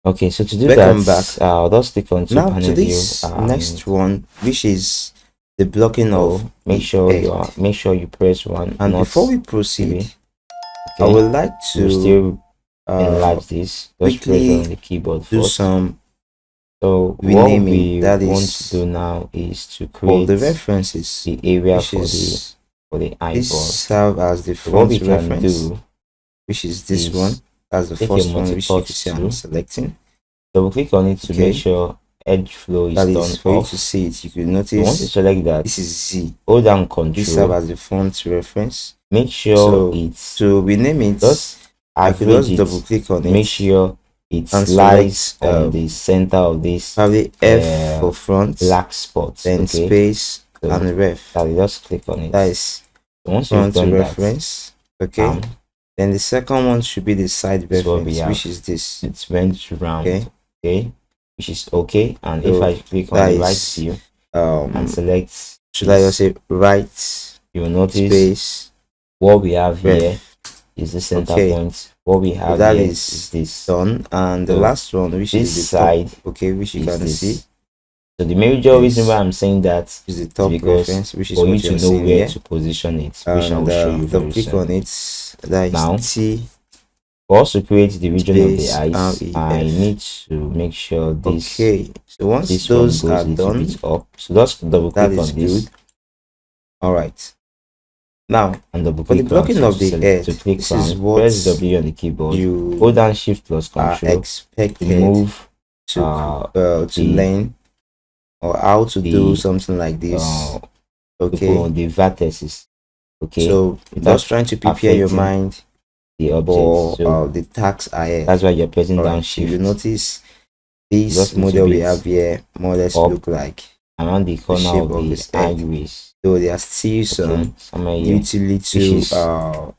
Okay, so to do Welcome that, back. I'll just click on two Now to panel view this and next one, which is the blocking of so the edge. make sure you press one, And not before we proceed, three. I Okay, would like you will to still enlarge this. Just press on quickly the keyboard do first. some So what renaming, we that want to is do now is to for the create references, the area which is for the this eyeball. serve as the So what we front can reference, do which is this one. is That's the take a first one, which you multi-cut can see I'm tool, selecting. double click on it to make Okay, sure edge flow is that is turned for you to off. see it. You could So once you notice select that, this is Z. hold down This serve control, as the front reference. make sure So it's to rename it, just I could average just it double click on to make it sure it and lies select on the center of this probably F for front, black spot. then Okay, space so and ref. that just click on it. That is So once you've front done that, reference. Okay, then the second one should be the side this is what we reference, have. which is this. It's went round. Okay, which is okay. And So if I click on the right view and select, should I just say right, you will notice space what we have ref. here is the center point. What we have So that here is this done, and the So last one, which this is the side top, okay, which you can see. So the major reason why I'm saying that is the top because reference, which is for you what to you're know seeing where here. to position it, And which I will show you very click soon. on it. That is Now, T. for us to create the region of the Space eyes, REF. I need to make sure this So once this those one goes are a little done, bit up. So just double that click is on this. good. All right. Now, and double for the click blocking of the head, this is what press W on the keyboard. you Hold down Shift plus are Control. expected Move to learn or how to do something like this. Okay, on the vertices. Okay, so just trying to prepare your mind the object for so the task ahead. That's why you're pressing down So Shift. you notice this model we have here more or less look like around the corner shape of the iris. So there are still some utility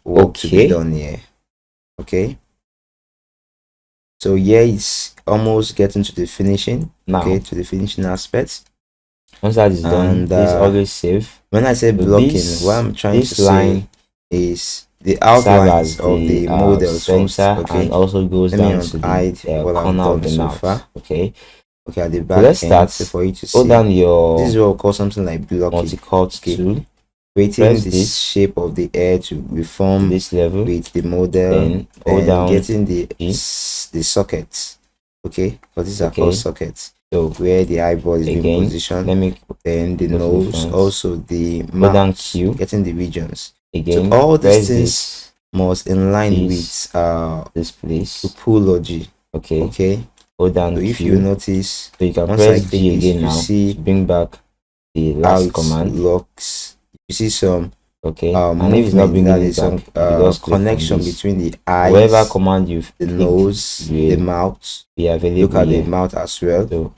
work to be done here. Okay, so here it's almost getting to the finishing. Now, okay, to the finishing aspect. Once that is done, this always save. When I say blocking, what I'm trying to say is the outlines of the models center first. Okay, and also goes down to the corner of the mouth. Okay, at the back let's end, start. so for you to Hold see, down your this is what we call something like blocking. Multi-cut tool. Creating this shape of the air to reform this level with the model, and getting the sockets. Okay, because these are called sockets. So where the eyeball is being positioned, then the nose, also the mouth, getting the regions. So all these things must align with this place topology. Okay. Hold down so if you notice, so you can press G again now. See, bring back the last command. Looks. You see some and if it's not bringing that is some connection between the eyes, whatever command you've the nose, the mouth. Be available. Look at the mouth as well.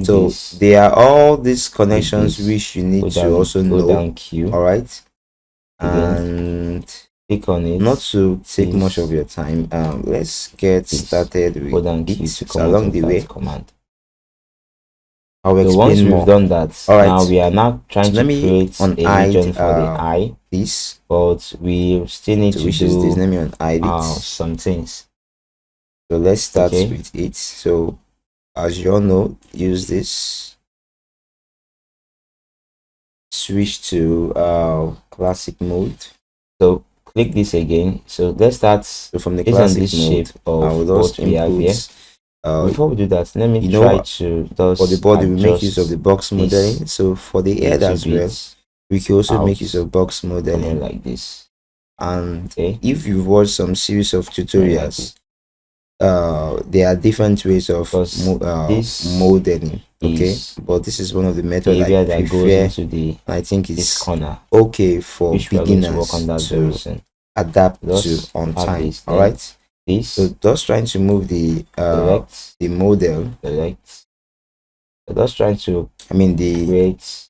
So there are all these connections which you need to also know. All right, and click on it. Not to take much of your time. Let's get started with it. So along the way, I'll explain once more. We've done that, all right. Now we are now trying to create a region for the eye. This, but we still need to do this. Let me unhide it. Some things. So let's start with it. So as you all know, use this. Switch to classic mode. So click this again. So let's start from the classic mode. Shape of what we have here. Before we do that, let me try to for the body we make use of the box modeling. So for the head as well, we can also make use of box modeling like this. And if you've watched some series of tutorials, there are different ways of modeling. Okay, but this is one of the methods I prefer. I think it's okay for beginners to adapt to on time. All right. So just trying to move the model. So just trying to create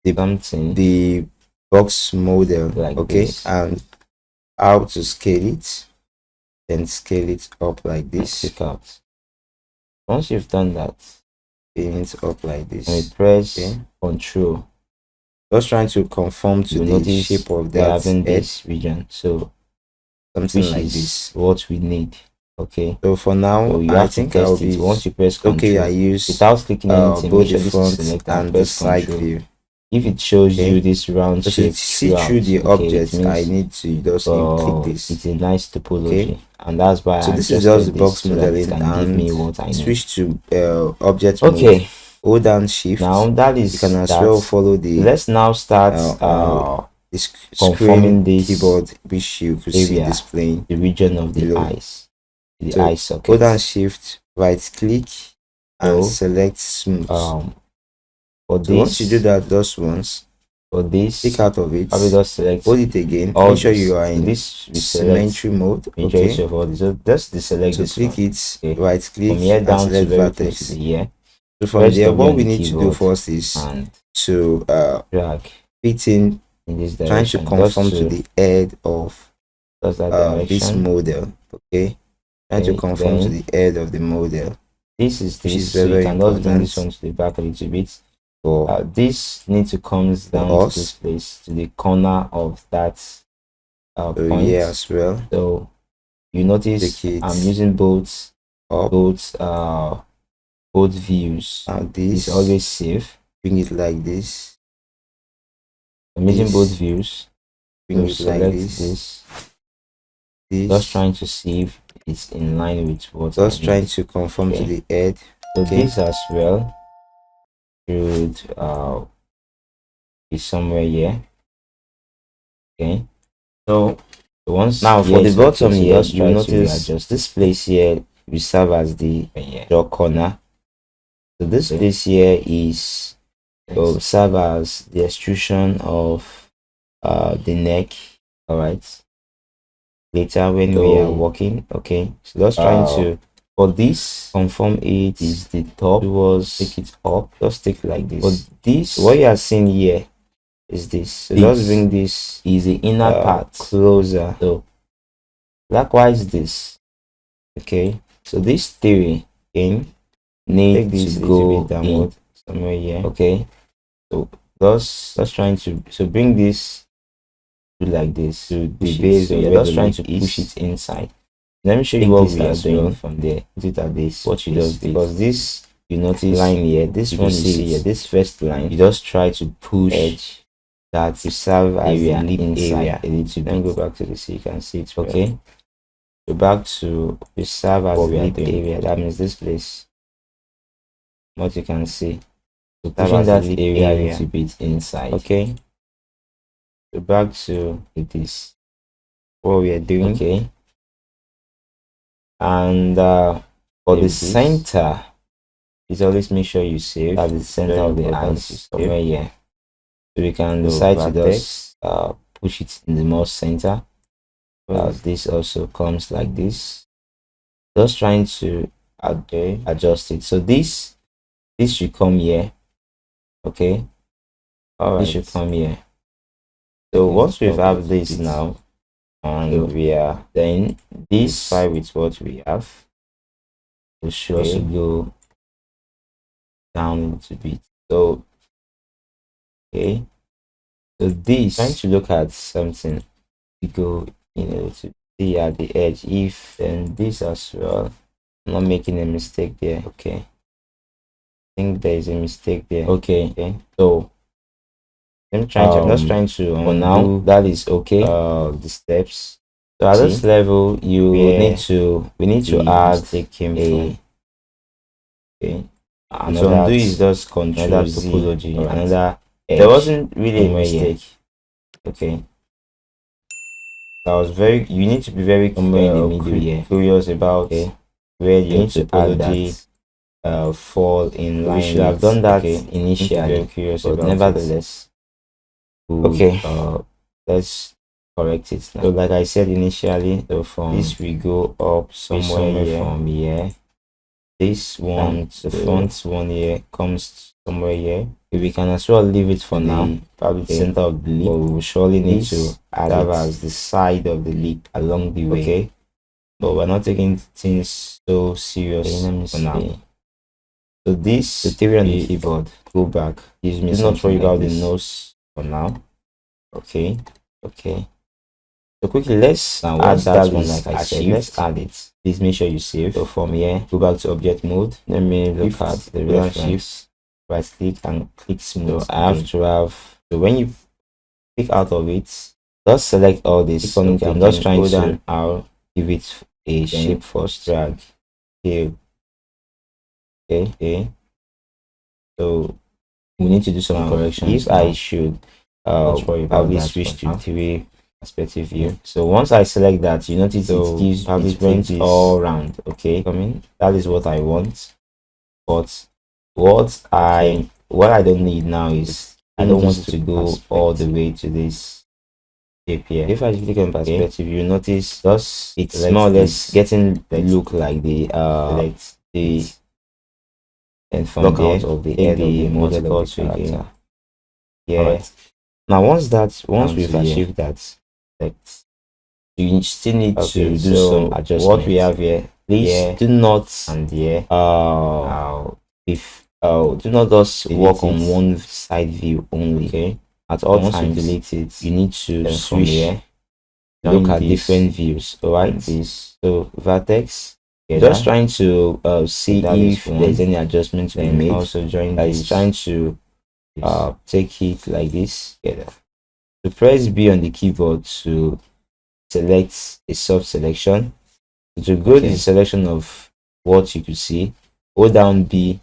the box model and how to scale it, then scale it up like this. Once you've done that, it up like this, and press Control. Just trying to conform to the shape of that edge region. So something like this, what we need. Okay, so for now, so you I have to think I'll test be it. Once you press control, okay. I use without clicking anything, make both sure the this is front selected and and the press side control. view. If it shows Okay, you this round so to shape see throughout, through the okay, it object, I means need to just click this. it's a nice topology. Okay, And that's why so I this is just the adjusted this box so that it modeling, can give and me what I need. switch to object Okay, mode. Hold down shift. now that is you can as that. well follow the Let's now start the conforming screen this keyboard, which you could see area, displaying the region of the below. eyes, the So eye socket. hold down shift, right click, and So, select smooth. For So this, once you do that just once, for this, click out of it, probably just select hold it again, all make sure this. you are in this symmetry mode. majority Okay, of all this. So just deselect so this click one. it, Okay. right click, From here and down to select very close vertex. to the ear. So from there, what we need to do first is and to drag fit in this trying to direction, conform to the head of this model. Okay, trying to conform to the head of the model. This is which this, is so you very can just bring this important one to the back a little bit. For this need to come down to this place, to the corner of that point. Yeah, as well. So you notice I'm using both views. This is always safe. Bring it like this. I'm using both views. Bring it like this. Just trying to see if it's in line with what just trying to conform to the head. So this as well should be somewhere here. Okay, so once now for the bottom here, you notice this place here will serve as the jaw corner. So this place here is will serve as the extrusion of the neck. All right, later when we are working. Okay, so just trying to, for this, conform it is the top towards, take it up, just take it like this. But this, what you are seeing here is this. So just bring this is the inner part closer. So likewise this. Okay, so this theory in need to go downward somewhere here. Okay, so just trying to bring this to like this to the base. So you're just trying to push it inside. Let me show you what we are doing from there. Put it at this. What you just did, because this, you notice line here, this one you see here, this first line, you just try to push edge that to serve as the lip area a little bit. Then go back to this so you can see it. Okay, go back to the serve as the lip area. That means this place, what you can see, so pushing that area a little bit inside. Okay, go back to this, what we are doing. Okay, and for the center, is always make sure you save at the center of the eyes somewhere here. So we can decide to just push it in the most center. This also comes like this. Just trying to adjust it. So this should come here. Okay. All right. This should come here. So once we have this now, and we are then this side with what we have, we should also go down a little bit. So okay, so this, trying to look at something, we go in a little, see at the edge, if then this as well. I'm not making a mistake there. Okay, I think there is a mistake there. Okay, so I'm just trying to for now that is okay. The steps, so at this level you need to we need to add a okay. Another undo is just control topology. Another edge. There wasn't really a mistake. Okay, I was very, you need to be very curious about where your topology fall in line. We should have done that initially, very curious but about nevertheless okay, let's correct it now. So like I said initially, so from this we go up somewhere here. From here, this one, the front one here comes somewhere here. We can as well leave it for now, probably the center of the lip, but we will surely need to add it as the side of the lip along the way. Okay, but we're not taking things so serious for now. So this, the theory on the keyboard, go back, gives me not worry about the nose for now. Okay, So quickly, let's now add that one. Like I said, let's add it. Please make sure you save. So from here, go back to object mode. Let me look at the reference. Right click and click smooth. So I have to have, so when you click out of it, just select all this. Okay, I'm just trying to I'll give it a shape first. Drag. Okay. So we need to do some corrections. If I should probably switch to 3 perspective view. So once I select that, you notice it gives it went all round. Okay, that is what I want. But what I don't need now is I don't want it to go all the way to this shape here. If I click on perspective, you notice thus it's more or less getting the look like the and from there out of the head of the model of the character. Yeah. Right. Now once we've achieved that, you still need to do some adjustments. What we have here, please do not do not just work on one side view only. Okay. At all times, delete it. You need to switch here. Look at different views. Alright. So vertex. Just trying to see if there's any adjustment to be made. Also join this. Trying to take it like this. So press B on the keyboard to select a sub selection. To go to the selection of what you could see, hold down B,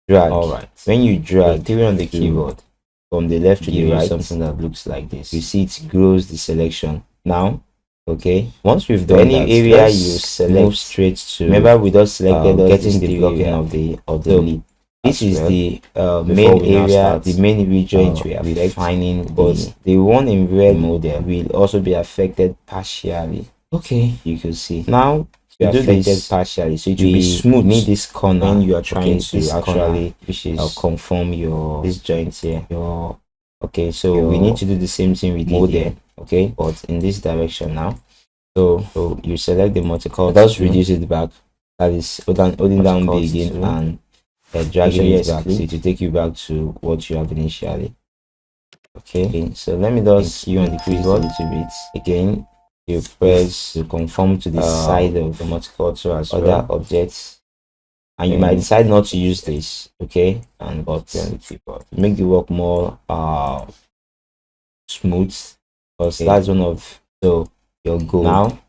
drag. Alright. When you drag 3 on the keyboard from the left to the right, something that looks like this. You see it grows the selection. Now, okay, once we've done any area you select, move straight to, remember we just selected getting the blocking of the lip. This is the main area, the main region we are refining, but the one in red model will also be affected partially. Okay, you can see now you do this partially, so it will be smooth. Need this corner when you are trying to actually conform your this joint here. Okay, so we need to do the same thing we did there. Okay, but in this direction now. So you select the multicolor, just reduce it back. That is holding down B again and dragging it back, so it will take you back to what you have initially. Okay, so let me just you on the keyboard a little bit again. You press to conform to the side of the multicultural as other objects, and you might decide not to use this. Okay, and but make the work more smooth, because that's one of your goal. Now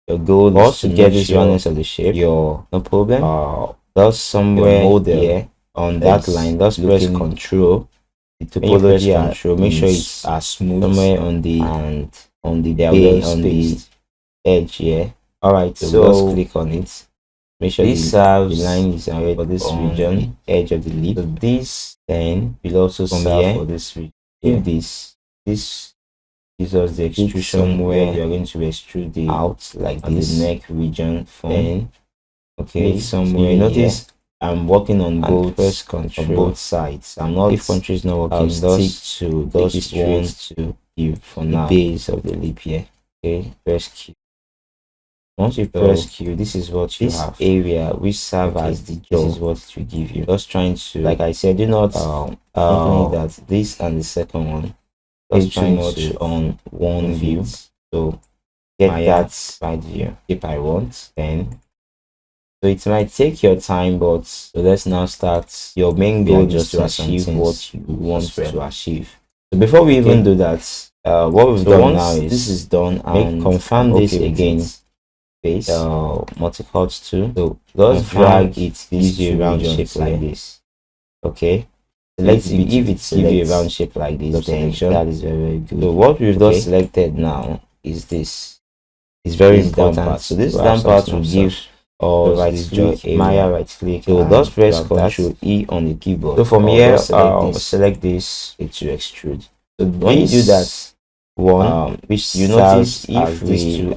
your goal is to get this roundness of the shape. No problem. Just somewhere here on that line, just press Control. The topology control. Make sure it's smooth somewhere on the base, on the edge here. Alright, so just click on it. Make sure the line is already for this region, edge of the lip. So this then will also serve for this region. If this gives us the extrusion where we are going to extrude the out like this, the neck region from then. Okay, somewhere you notice I'm working on both sides. I'm not, if country is not working, I'll stick to those ones to you for now. The base of the lip here. Okay, press Q. Once you press Q, this is what you have. Area which serve as the jaw. This is what it will give you. Just trying to, like I said, do not that this and the second one is too much on one view. So get that right view if I want. Then so it might take your time, but so let's now start. Your main goal is to achieve what you want to achieve. So before we even do that, what we've done now is this is done, and confirm this again. Base multicut 2. So just drag it, gives you a round shape like this. Okay. So let's see if it gives you a round shape like this. Then that is very, very good. So what we've just selected now is this. It's very important. So this down part will give right click, Maya right click. So just press Ctrl E on the keyboard. So from here, select this to extrude. So when you do that one, which you notice if we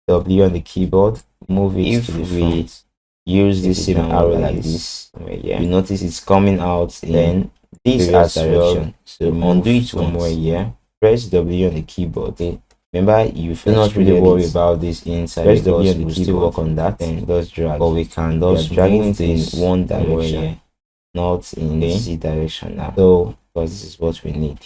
W on the keyboard, move it to the front. Use this same arrow like this. You notice it's coming out in this as well. So undo it one more here. Press W on the keyboard. Okay. Remember, you do not really worry about this inside. Press W on the keyboard. Still work on that and just drag. But we can just dragging it in one direction, not in the Z direction now. So because this is what we need.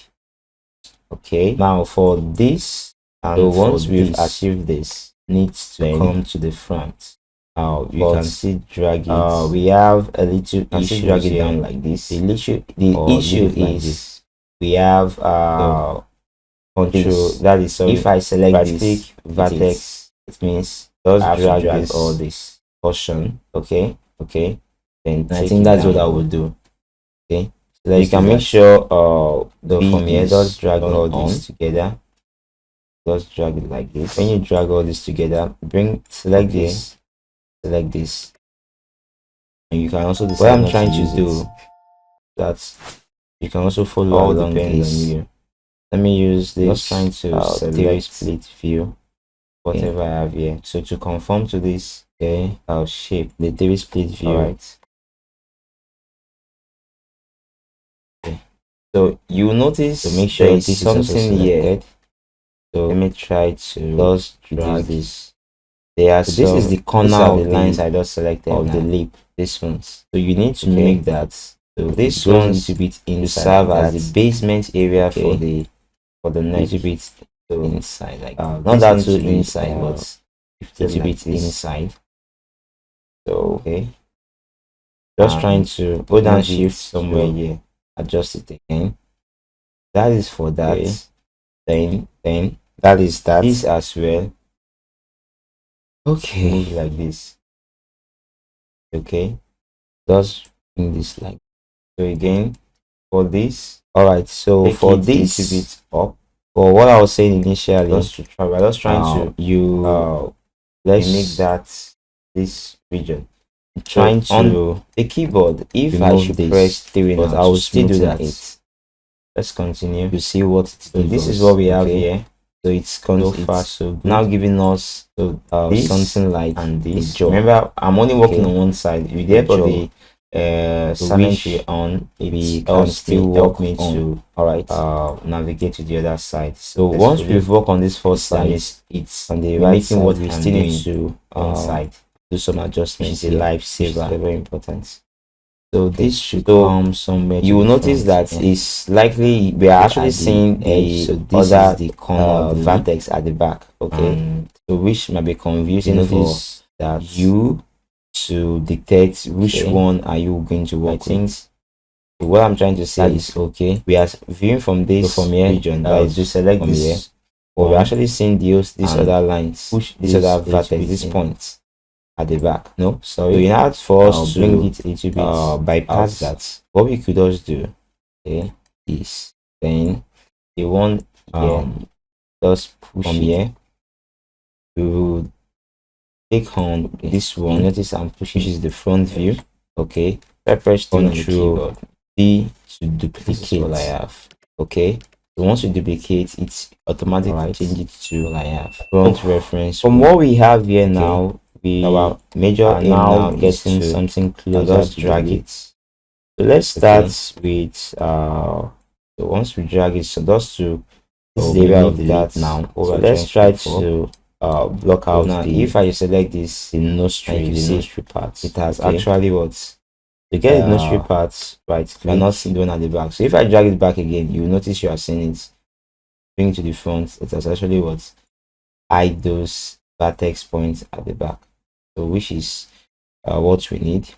Okay. Now for this And so once we've achieved this, needs to come to the front. You can see drag it. We have a little issue, drag it down like this. The issue is we have control. That is, so if I select this vertex, it means just drag this all this portion. Okay. Then I think that's what I will do. Okay, so you can make sure from here, just drag all this together. Just drag it like this. When you drag all this together, select this, and you can also decide what I'm trying to do. That you can also follow all along this. On you. Let me use this. Just trying to select split view, whatever I have here. So to conform to this, okay, I'll shape the 3 split view. Right. So you notice to make sure you see something here. So let me try to just drag this. This is the corner of the lines I just selected of the lip. This ones. So you need to make that. So this one needs to be inside to serve as the basement area for the neck. Little bit inside, like not that too inside, but little bit inside. So okay. Just trying to hold down shift somewhere here. Adjust it again. That is for that. Okay. Then that is that. This as well. Okay. Move like this. Okay. Just bring this like so again for this. All right. So for this a bit up. For what I was saying initially, just to try. We're just trying to let's make that this region. Trying to on the keyboard. If I should press 3, but I will still do that. Let's continue to see what it so this is what we have here. So it's so far so good. Now giving us something like and this. Remember, I'm only working on one side. With the help of the symmetry on, it can still help me to navigate to the other side. So once we've worked on this first side, it's on the right side. What we still need to inside do some adjustments. A lifesaver, very important. So this should come somewhere. You will notice that it's likely we are actually seeing a so this other is the corner vertex at the back. Okay, so which might be confusing for that you to dictate which one are you going to work with. So what I'm trying to say is okay. We are viewing from this from here region. That is to select this here. But we're actually seeing these other lines, push this other vertex, this point at the back. No, sorry. So in order for us to bring it a little bit bypass that, what we could just do, okay, is then the one here, just push from here. We will click on this one. Notice I'm pushing, which is the front view. Okay, I press Ctrl D to duplicate what I have. Okay. So once you duplicate, it automatically change it to what I have. Front reference. From what we have here now, our major aim now getting something closer to drag it. So let's start with so once we drag it, so just to this is the area of that now. So let's try to block out now. If I select this the nostril, the nostril part, it has actually what to get the nostril part right. We're not seeing the one at the back. So if I drag it back again, you will notice you are seeing it bring to the front. It has actually what hide those vertex points at the back. So which is what we need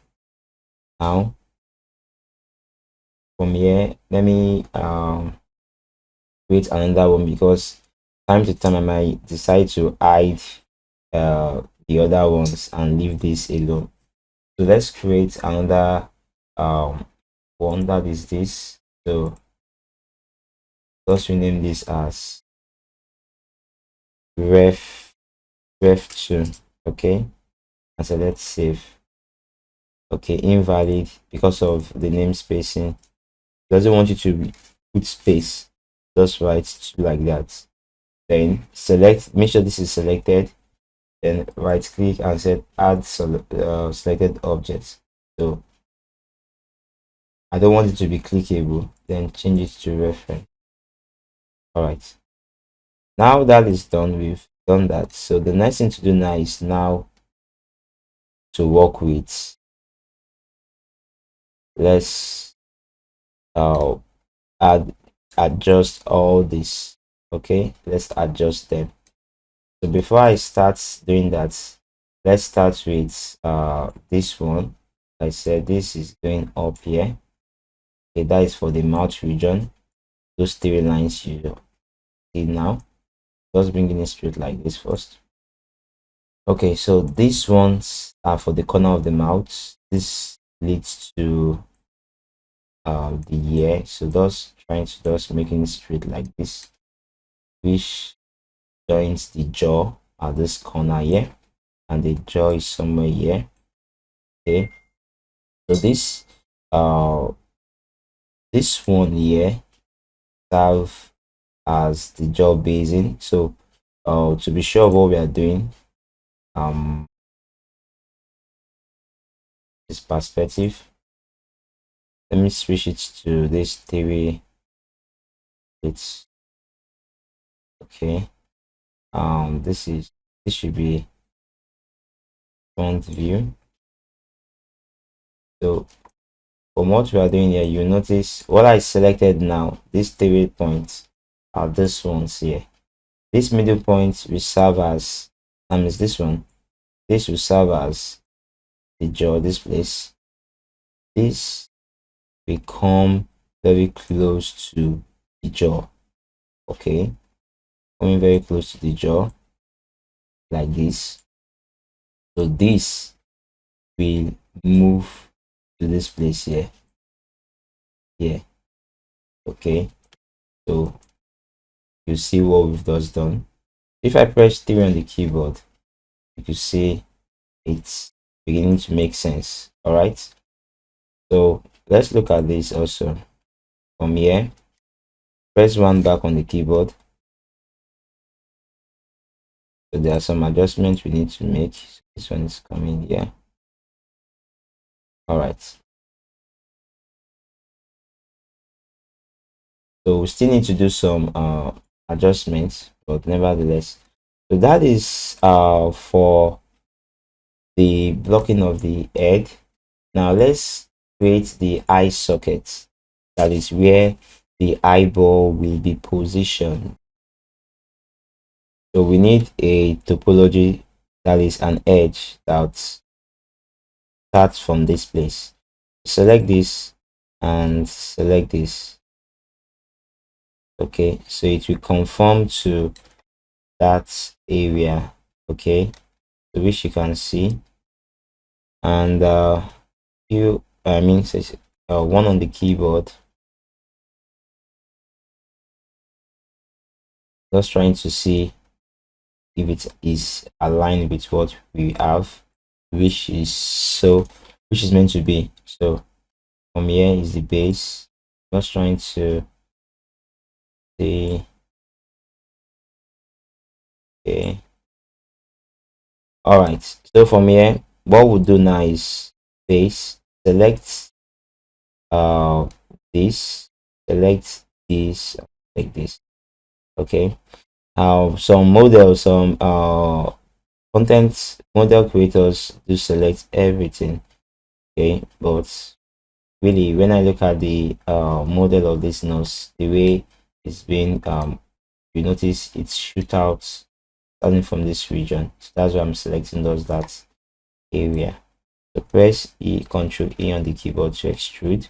now. From here, let me create another one because time to time I might decide to hide the other ones and leave this alone. So let's create another one that is this. So let's rename this as ref2. Okay, and so let's save. Okay, invalid because of the name spacing. Doesn't want you to put space. Just write like that. Then select, make sure this is selected. Then right click and set add selected objects. So I don't want it to be clickable. Then change it to reference. All right. Now that is done, we've done that. So the next thing to do now is now to work with. Let's adjust all this. Okay, let's adjust them. So before I start doing that, let's start with this one. I said this is going up here. Okay, that is for the mouth region. Those three lines you see now, just bringing it straight like this first. Okay, so these ones are for the corner of the mouth. This leads to the ear, so just trying to just making it straight like this, which joins the jaw at this corner here, and the jaw is somewhere here. Okay, so this one here serve as the jaw basin. So to be sure of what we are doing, this perspective, let me switch it to this theory. It's okay. This should be front view. So from what we are doing here, you notice what I selected now, these 3 points are this ones here. This middle point will serve as, is this one. This will serve as the jaw, this place. This will come very close to the jaw. Okay, coming very close to the jaw like this. So this will move to this place here. Here. Okay, so you see what we've just done. If I press 3 on the keyboard, you can see it's beginning to make sense. All right, so let's look at this also. From here, press 1 back on the keyboard. So there are some adjustments we need to make. This one is coming here. All right, so we still need to do some adjustments, but nevertheless, so that is for the blocking of the head. Now let's create the eye socket. That is where the eyeball will be positioned. So we need a topology, that is an edge that starts from this place. Select this and select this. Okay, so it will conform to that area. Okay, so which you can see, and one on the keyboard, just trying to see if it is aligned with what we have, which is meant to be. So from here is the base, just trying to see. Okay, all right, so from here what we'll do now is base, select this, select this like this. Okay, some content model creators do select everything. Okay, but really when I look at the model of this nose, the way it's been you notice it's shoot out starting from this region. So that's why I'm selecting those that area. So press Control E on the keyboard to extrude.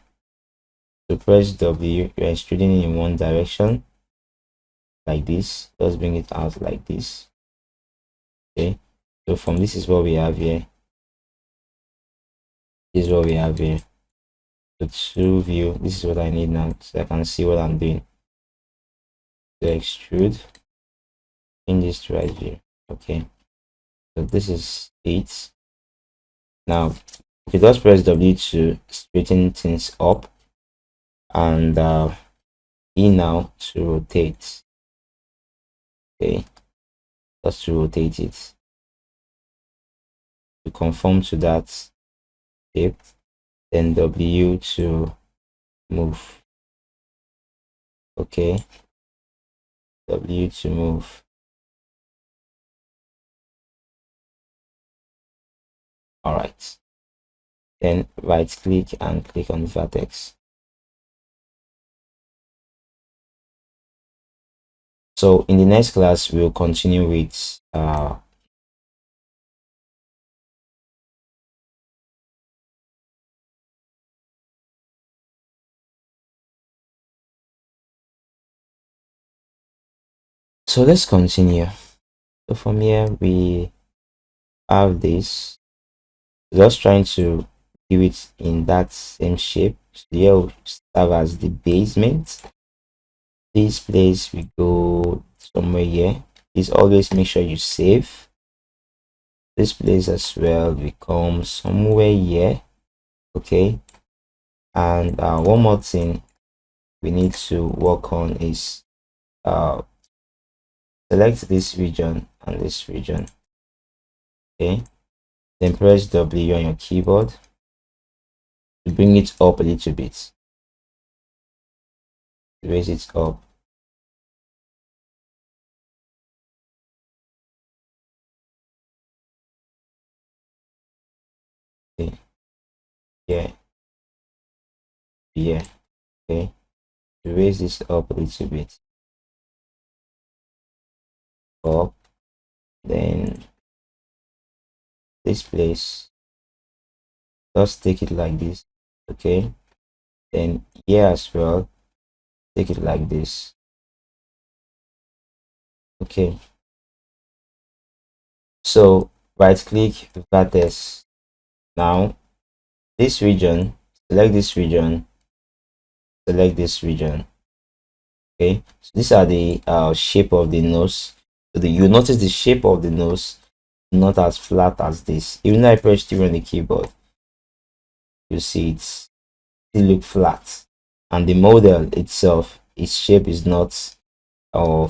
So press W, you're extruding in one direction like this. Just bring it out like this. Okay, so from this is what we have here. This is what we have here. So to view, this is what I need now, so I can see what I'm doing. So extrude, change this to right view. Okay, so this is 8. Now you just press W to straighten things up, and E now to rotate. Okay, just to rotate it to conform to that shape. Then W to move. Okay, W to move. All right, then right click and click on the vertex. So in the next class we'll continue with so let's continue. So from here we have this, just trying to give it in that same shape. So here will serve as the basement. This place we go somewhere here. Please always make sure you save. This place as well become somewhere here. Okay, and one more thing we need to work on is select this region and this region. Okay, then press W on your keyboard to bring it up a little bit, raise it up. Okay, yeah, yeah. Okay, to raise this up a little bit, up. Then this place, just take it like this. Okay, then here as well, take it like this. Okay, so right click vertex. Now this region, select this region, select this region. Okay, so these are the shape of the nose. So you notice the shape of the nose not as flat as this. Even though I press T on the keyboard, you see it still look flat, and the model itself, its shape is not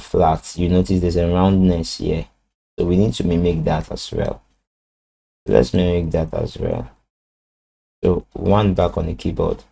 flat. You notice there's a roundness here, so we need to mimic that as well. Let's mimic that as well. So one back on the keyboard.